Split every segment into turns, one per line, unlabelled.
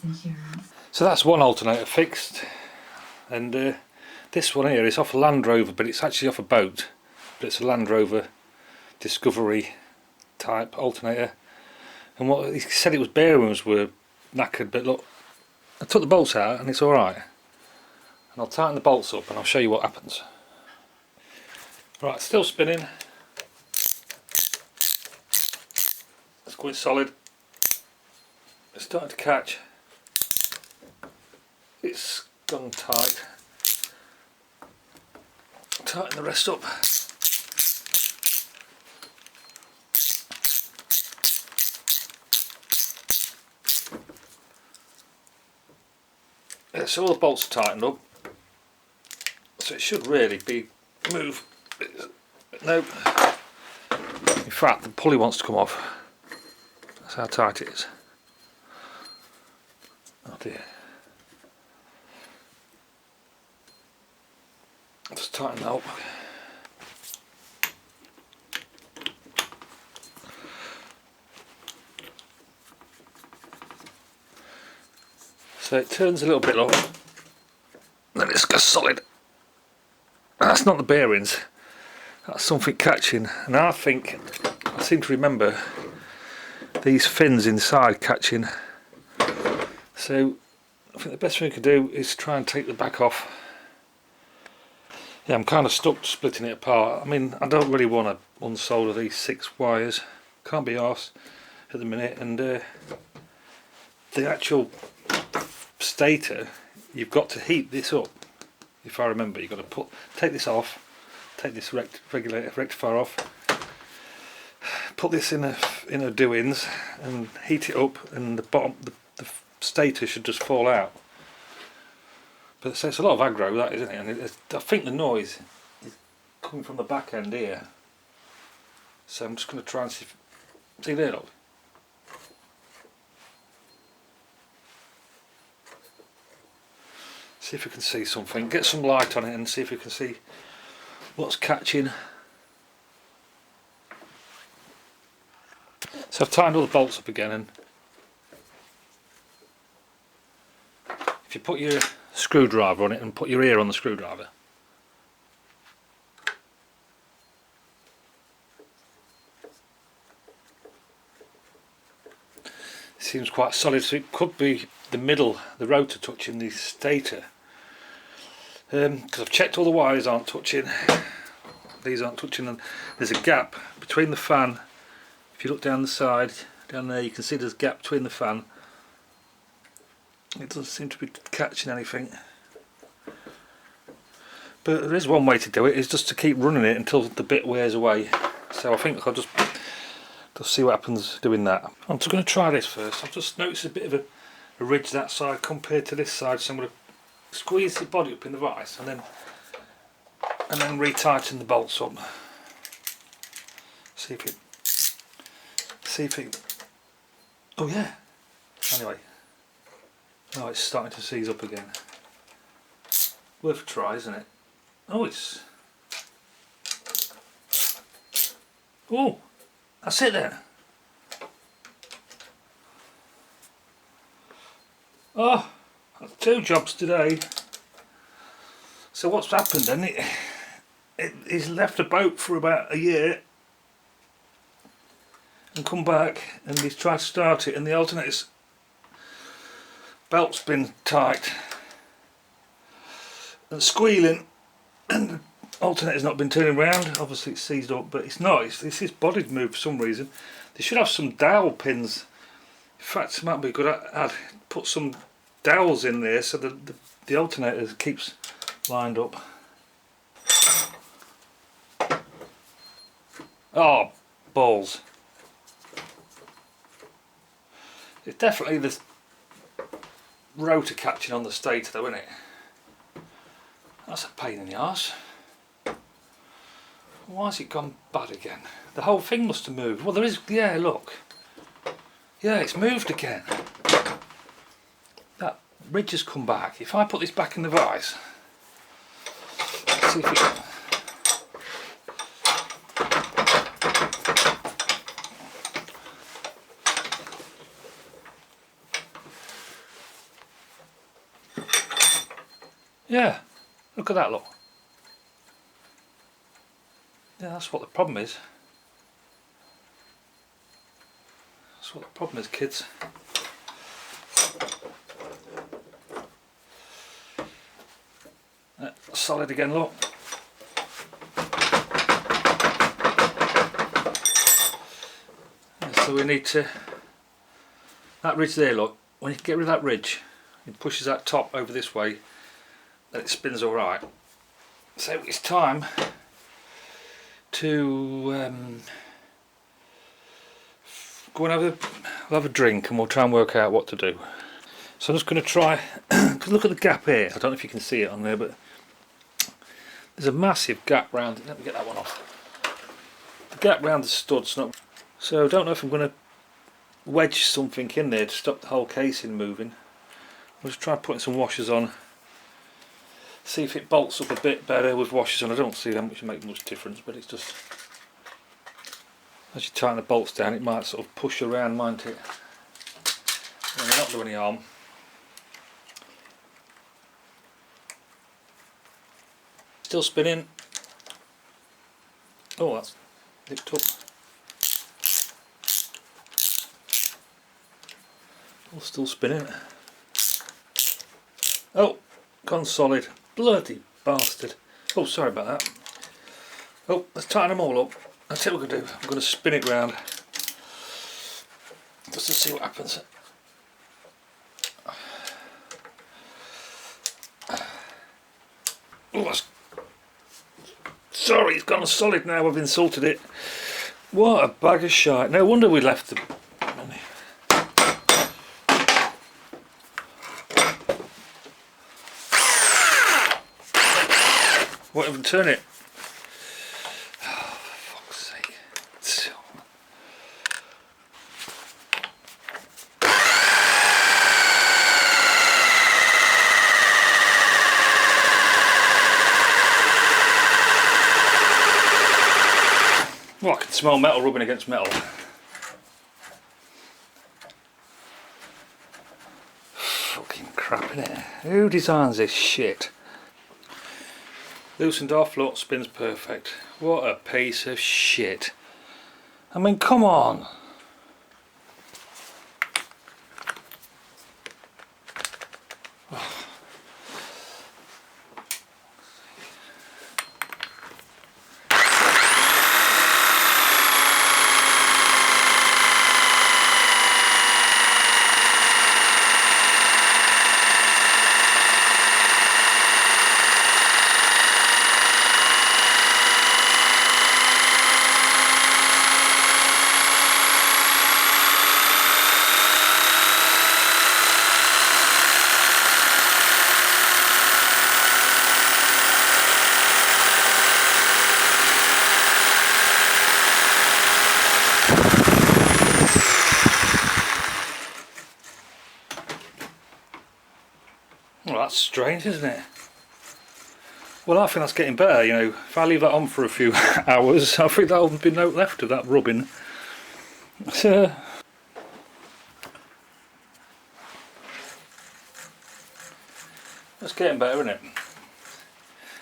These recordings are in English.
insurance.
So that's one alternator fixed, and this one here is off a Land Rover, but it's actually off a boat, but it's a Land Rover Discovery type alternator. And what he said, it was bearings were knackered, but look, I took the bolts out and it's alright. And I'll tighten the bolts up and I'll show you what happens. Right, still spinning. It's going solid. It's starting to catch. It's gone tight. Tighten the rest up. So all the bolts are tightened up, so it should really be move. No, in fact the pulley wants to come off. That's how tight it is. Oh dear. Just tighten that up. So it turns a little bit low, then it's got solid. That's not the bearings, that's something catching. And I seem to remember these fins inside catching. So I think the best thing we could do is try and take the back off. Yeah, I'm kind of stuck splitting it apart. I mean, I don't really want to unsolder these 6 wires. Can't be arsed at the minute. And the actual stator, you've got to heat this up. If I remember, you've got to take this off, take this rectifier off, put this in a doings and heat it up, and the bottom, the stator should just fall out. But so it's a lot of aggro, that, isn't it? And I think the noise is coming from the back end here. So I'm just going to try and see there, look. See if we can see something, get some light on it and see if we can see what's catching. So I've tightened all the bolts up again, and if you put your screwdriver on it and put your ear on the screwdriver, it seems quite solid, so it could be the middle, the rotor touching the stator. Because I've checked all the wires aren't touching, these aren't touching, and there's a gap between the fan. If you look down the side, down there, you can see there's a gap between the fan. It doesn't seem to be catching anything. But there is one way to do it, is just to keep running it until the bit wears away. So I think I'll just see what happens doing that. I'm just going to try this first. I've just noticed a bit of a ridge that side compared to this side, so I'm going to squeeze the body up in the vise and then retighten the bolts up. See if it. Oh yeah. Anyway, oh, it's starting to seize up again. Worth a try, isn't it? Oh, it's. Oh, that's it then. Oh, that's 2 jobs today. So what's happened then? He's left a boat for about a year and come back, and he's tried to start it, and the alternator's belt's been tight and squealing, and the alternator's not been turning around. Obviously it's seized up, but it's not. It's his body's moved for some reason. They should have some dowel pins. In fact, it might be good. I'd put some dowels in there so that the alternator keeps lined up. Oh, balls. It's definitely the rotor catching on the stator though, isn't it? That's a pain in the arse. Why has it gone bad again? The whole thing must have moved. Well, there is, yeah, look. Yeah, it's moved again. That ridge has come back. If I put this back in the vise, let's see if it... Yeah, look at that, look. Yeah, that's what the problem is. That's what the problem is, kids. Solid again, look. So we need to, that ridge there, look, when you get rid of that ridge, it pushes that top over this way, then it spins alright. So it's time to go and have a drink, and we'll try and work out what to do. So I'm just going to try, because look at the gap here, I don't know if you can see it on there, but there's a massive gap round, let me get that one off. The gap round the stud's not, so I don't know if I'm going to wedge something in there to stop the whole casing moving. We'll just try putting some washers on, see if it bolts up a bit better with washers on. I don't see them which make much difference, but it's just, as you tighten the bolts down it might sort of push around, mightn't it? And not do any harm. Still spinning. Oh, that's licked up. Oh, still spinning. Oh, gone solid. Bloody bastard. Oh, sorry about that. Oh, let's tighten them all up. That's what we're going to do. I'm going to spin it round just to see what happens. Oh, that's, sorry, it's gone solid now. I've insulted it. What a bag of shite. No wonder we left the. Won't even turn it. Oh, for fuck's sake. Well, I can smell metal rubbing against metal. Fucking crap, innit? Who designs this shit? Loosened off, look, spins perfect. What a piece of shit. I mean, come on. Well, that's strange, isn't it? Well, I think that's getting better, you know. If I leave that on for a few hours, I think there'll be no left of that rubbing. So, that's getting better, isn't it?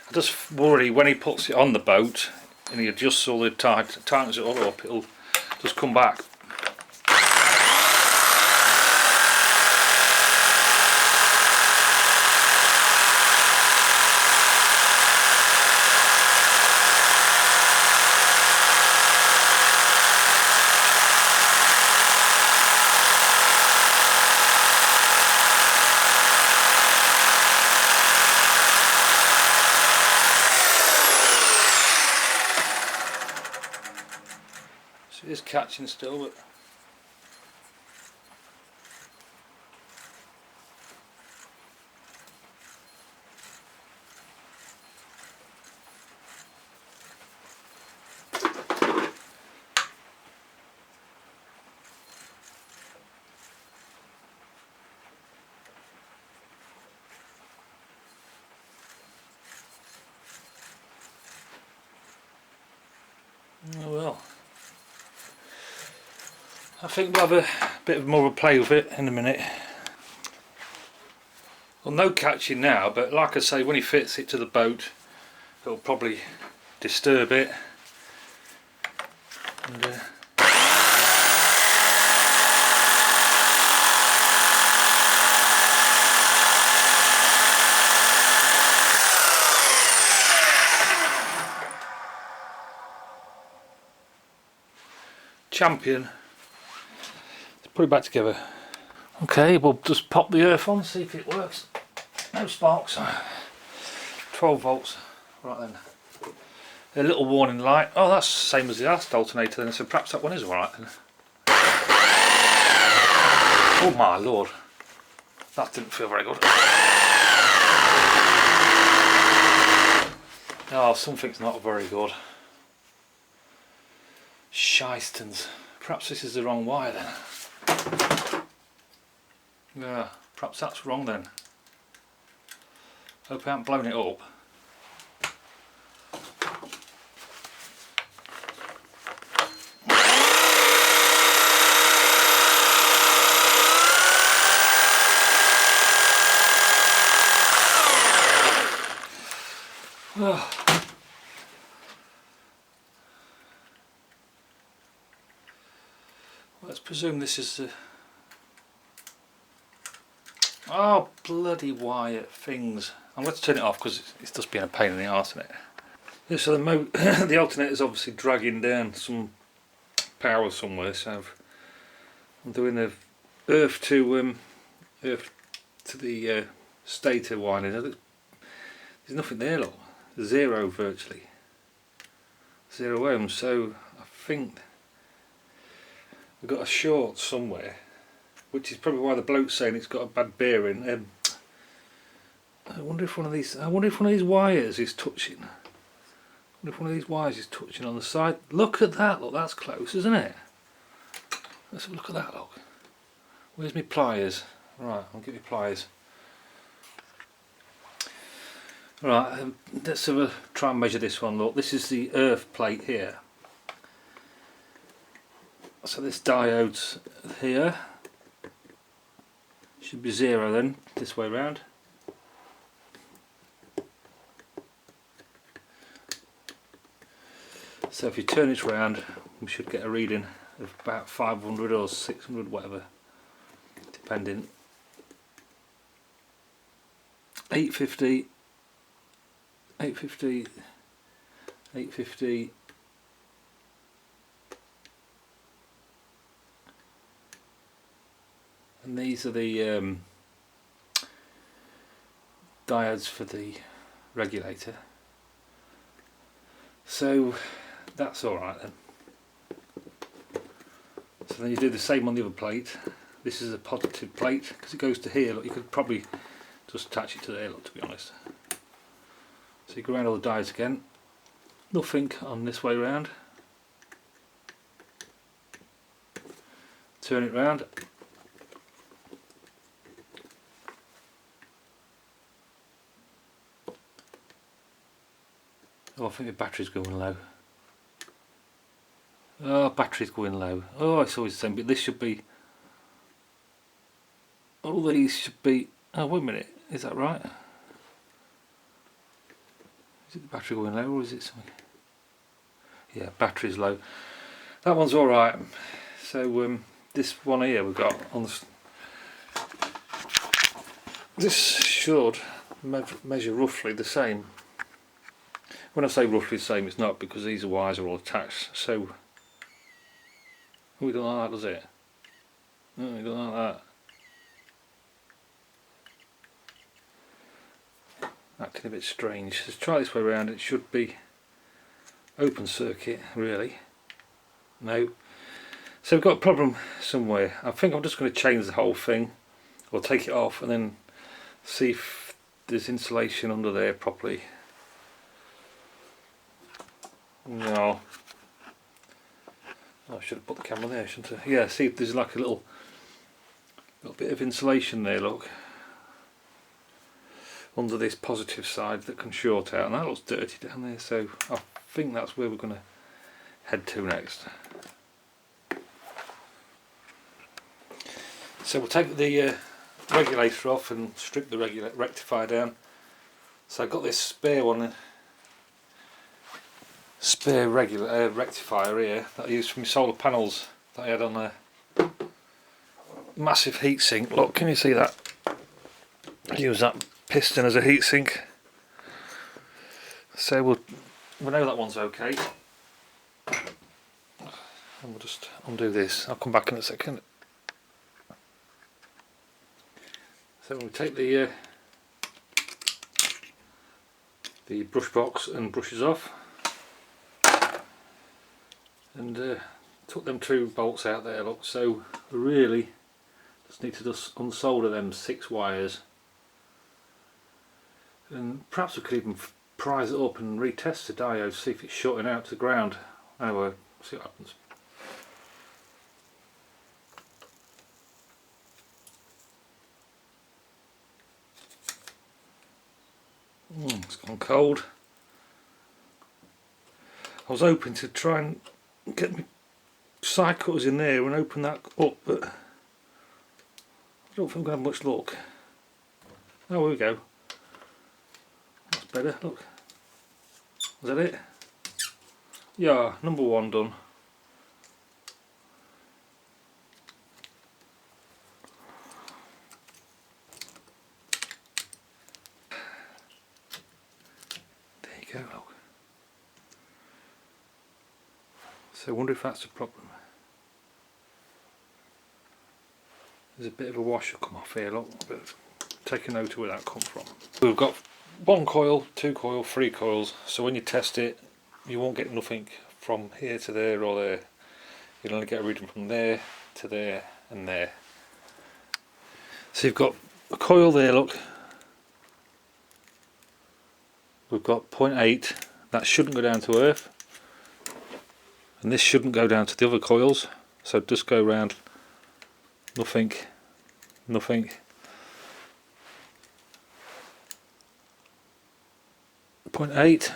I just worry when he puts it on the boat and he adjusts all the tightens it all up, it'll just come back. It is catching still, but oh well. I think we'll have a bit more of a play with it in a minute. Well, no catching now, but like I say, when he fits it to the boat, it'll probably disturb it. And, champion. Let's put it back together. Okay, we'll just pop the earth on, see if it works. No sparks. 12 volts. Right then. A little warning light. Oh, that's the same as the last alternator then, so perhaps that one is alright then. Oh my lord. That didn't feel very good. Oh, something's not very good. Shystons. Perhaps this is the wrong wire then. Yeah, perhaps that's wrong then. Hope I haven't blown it up. Oh. Let's presume this is the... Oh, bloody wire things. I'm going to turn it off because it's just being a pain in the arse, isn't it? Yeah, so the alternator is obviously dragging down some power somewhere, so I'm doing the earth to the stator winding. There's nothing there, look. Zero virtually. 0 ohms, so I think we've got a short somewhere, which is probably why the bloke's saying it's got a bad bearing. I wonder if one of these wires is touching. I wonder if one of these wires is touching on the side. Look at that, look, that's close, isn't it? Let's have a look at that, look. Where's my pliers? Right, I'll get my pliers. Right, let's have a try and measure this one. Look, this is the earth plate here. So this diode's here. Should be 0 then, this way round. So if you turn it round, we should get a reading of about 500 or 600, whatever, depending. 850, 850, 850. And these are the diodes for the regulator. So that's alright then. So then you do the same on the other plate. This is a positive plate because it goes to here. Look, you could probably just attach it to there, look, to be honest. So you go around all the diodes again. Nothing on this way round. Turn it round. Oh, I think the battery's going low. Oh, battery's going low. Oh, it's always the same, but this should be... all these should be... oh, wait a minute, is that right? Is it the battery going low or is it something? Yeah, battery's low. That one's alright. So this one here we've got on the... this should measure roughly the same. When I say roughly the same, it's not, because these wires are all attached. So we don't like that, does it? No, we don't like that. Acting a bit strange. Let's try this way around. It should be open circuit, really. No. So we've got a problem somewhere. I think I'm just going to change the whole thing, or take it off, and then see if there's insulation under there properly. No. I should have put the camera there, shouldn't I? Yeah, see if there's like a little bit of insulation there, look, under this positive side that can short out, and that looks dirty down there, so I think that's where we're going to head to next. So we'll take the regulator off and strip the rectifier down. So I've got this spare one, spare rectifier here that I used for my solar panels that I had on a massive heatsink. Look, can you see that? I use that piston as a heatsink. So we'll know that one's okay. And we'll just undo this. I'll come back in a second. So we'll take the brush box and brushes off, and took them 2 bolts out there. Look, so we really just need to just unsolder them 6 wires, and perhaps we could even prise it up and retest the diode, see if it's shorting out to ground. Anyway, see what happens. It's gone cold. I was hoping to try and get my side cutters in there and open that up, but I don't think I'm going to have much luck. Oh, here we go. That's better, look. Is that it? Yeah, number 1 done. There you go, look. So I wonder if that's a problem. There's a bit of a washer come off here, look, but take a note of where that come from. We've got 1 coil, 2 coil, 3 coils, so when you test it you won't get nothing from here to there or there. You'll only get a reading from there to there and there. So you've got a coil there, look. We've got 0.8, that shouldn't go down to earth, and this shouldn't go down to the other coils, so just go round. Nothing, nothing. 0.8.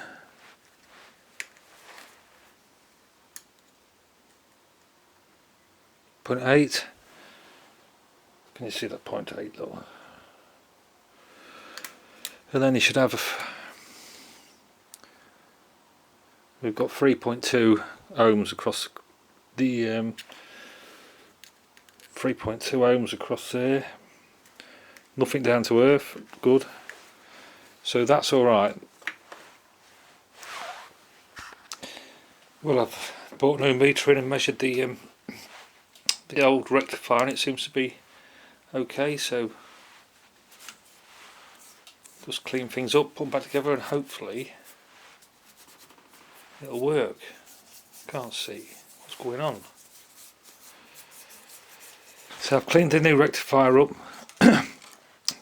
0.8. Can you see that 0.8 though? And then you should have we've got 3.2 ohms across the 3.2 ohms across there. Nothing down to earth, good. So that's alright. Well, I've bought a new meter in and measured the old rectifier, and it seems to be okay, so just clean things up, put them back together, and hopefully it'll work. Can't see what's going on. So I've cleaned the new rectifier up,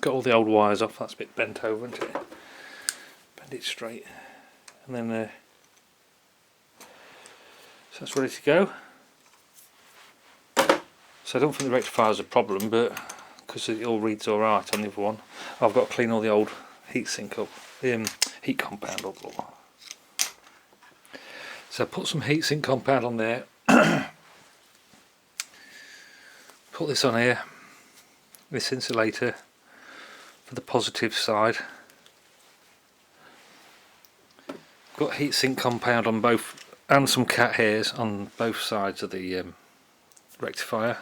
got all the old wires off. That's a bit bent over, isn't it? Bend it straight, and then so that's ready to go. So I don't think the rectifier is a problem, but because it all reads alright on the other one, I've got to clean all the old heatsink up, heat compound up. So I put some heatsink compound on there, put this on here, this insulator for the positive side. Got heatsink compound on both, and some cat hairs on both sides of the rectifier.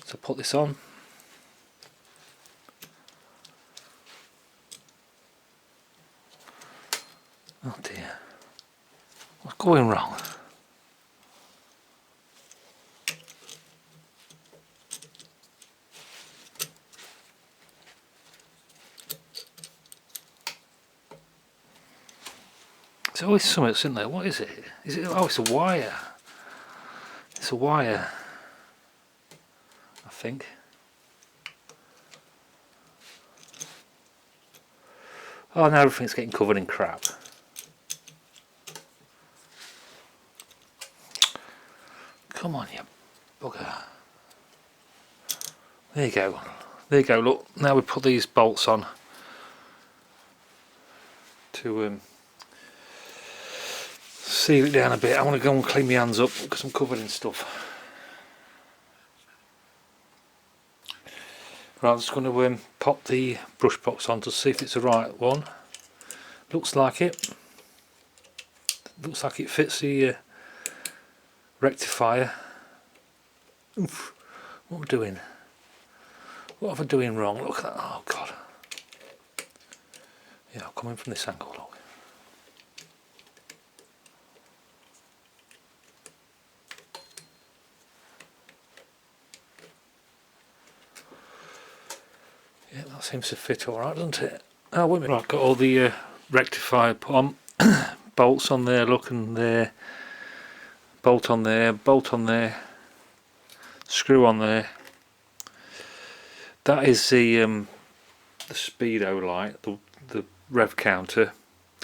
So put this on. Oh dear, what's going wrong? There's always something that's in there. What is it? Is it? Oh, it's a wire. It's a wire, I think. Oh, now everything's getting covered in crap. Come on, you bugger. There you go. There you go, look. Now we put these bolts on to seal it down a bit. I want to go and clean my hands up because I'm covered in stuff. Right, I'm just going to pop the brush box on to see if it's the right one. Looks like it. Looks like it fits the rectifier. Oof, what am I doing? What am I doing wrong? Look at that. Oh god. Yeah, I'll come in from this angle. Look. Yeah, that seems to fit alright, doesn't it? Oh, wait a minute. Right, got all the rectifier put on. Bolts on there, look, and there. Bolt on there, bolt on there. Screw on there. That is the speedo light, the rev counter,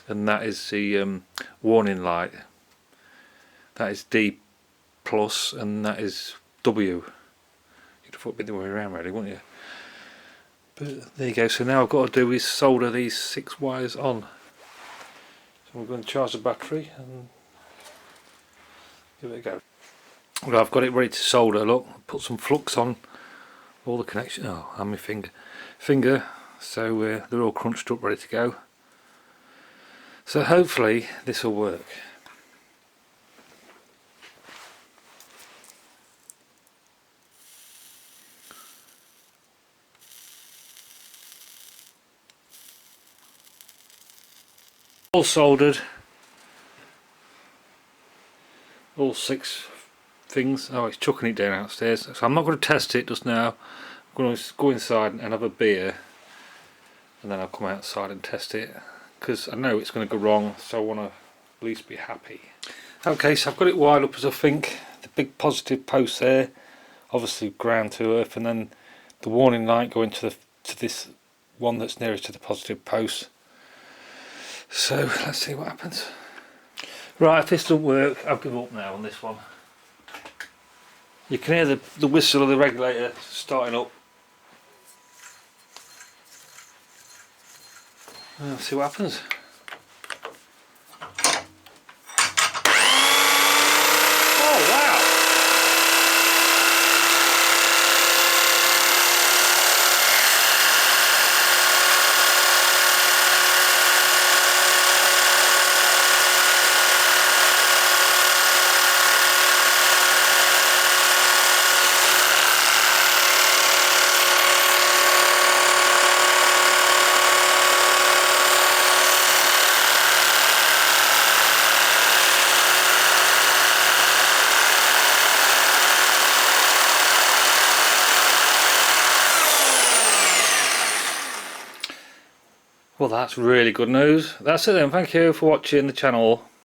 and that is the warning light. That is D plus, and that is W. You'd have thought it'd be the way around, really, wouldn't you? But there you go. So now I've got to do is solder these 6 wires on. So we're going to charge the battery and give it a go. Well, I've got it ready to solder. Look, put some flux on all the connections. Oh, and my finger. So they're all crunched up, ready to go. So hopefully this will work. All soldered. All 6 things. Oh, it's chucking it down outstairs. So I'm not going to test it just now. I'm going to go inside and have a beer, and then I'll come outside and test it, because I know it's going to go wrong, so I want to at least be happy. Okay, so I've got it wired up as I think. The big positive post there, obviously ground to earth, and then the warning light going to this one that's nearest to the positive post. So let's see what happens. Right, if this doesn't work, I'll give up now on this one. You can hear the whistle of the regulator starting up. Let's see what happens. Oh wow! Well, that's really good news. That's it then. Thank you for watching the channel.